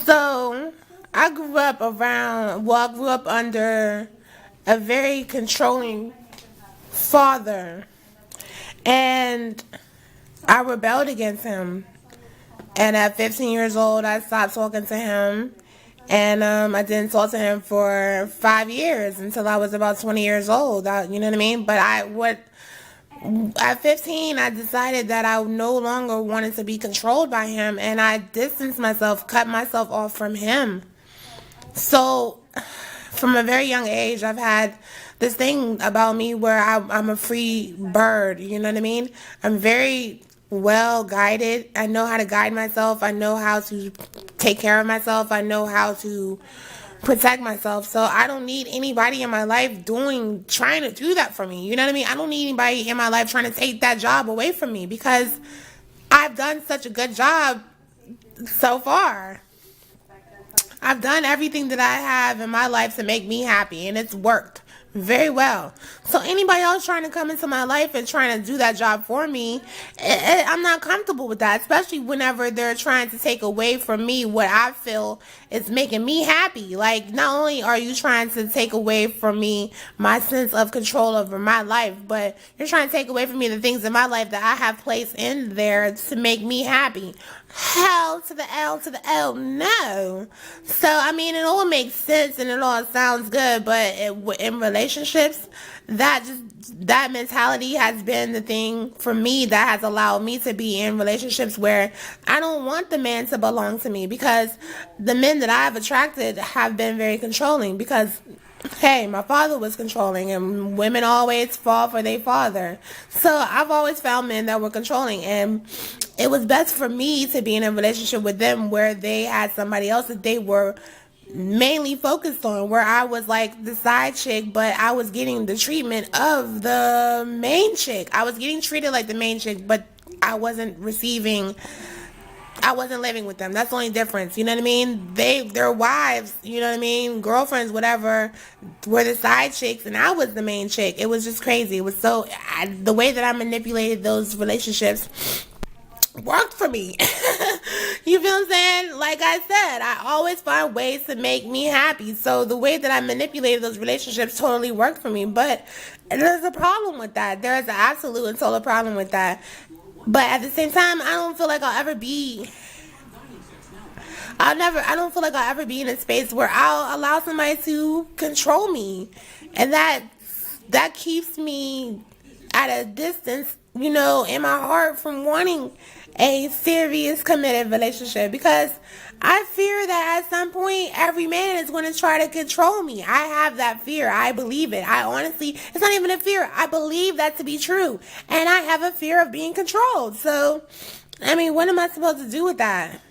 So I grew up under a very controlling father, and I rebelled against him. And at 15 years old, I stopped talking to him, and I didn't talk to him for 5 years until I was about 20 years old. You know what I mean? But at 15, I decided that I no longer wanted to be controlled by him, and I distanced myself, cut myself off from him. So, from a very young age, I've had this thing about me where I'm a free bird. You know what I mean? I'm very well guided. I know how to guide myself. I know how to take care of myself. I know how to protect myself. So I don't need anybody in my life trying to do that for me. You know what I mean? I don't need anybody in my life trying to take that job away from me because I've done such a good job so far. I've done everything that I have in my life to make me happy, and it's worked very well. So anybody else trying to come into my life and trying to do that job for me, I'm not comfortable with that, especially whenever they're trying to take away from me what I feel is making me happy. Like, not only are you trying to take away from me my sense of control over my life, but you're trying to take away from me the things in my life that I have placed in there to make me happy. Hell to the L to the L, no. So, I mean, it all makes sense and it all sounds good, but in relationships, that mentality has been the thing for me that has allowed me to be in relationships where I don't want the man to belong to me, because the men that I've attracted have been very controlling. Because, hey, my father was controlling, and women always fall for their father. So I've always found men that were controlling, and it was best for me to be in a relationship with them where they had somebody else that they were mainly focused on, where I was like the side chick, but I was getting the treatment of the main chick. I was getting treated like the main chick, but I wasn't living with them. That's the only difference. You know what I mean? Their wives, you know what I mean? Girlfriends, whatever, were the side chicks, and I was the main chick. It was just crazy. It was the way that I manipulated those relationships worked for me. You feel what I'm saying? Like I said, I always find ways to make me happy. So the way that I manipulated those relationships totally worked for me. But there's a problem with that. There's an absolute and total problem with that. But at the same time, I don't feel like I don't feel like I'll ever be in a space where I'll allow somebody to control me. And that keeps me at a distance, in my heart from wanting a serious committed relationship, because I fear that at some point every man is going to try to control me. I have that fear. I believe it. I honestly, it's not even a fear. I believe that to be true. And I have a fear of being controlled. So, I mean, what am I supposed to do with that?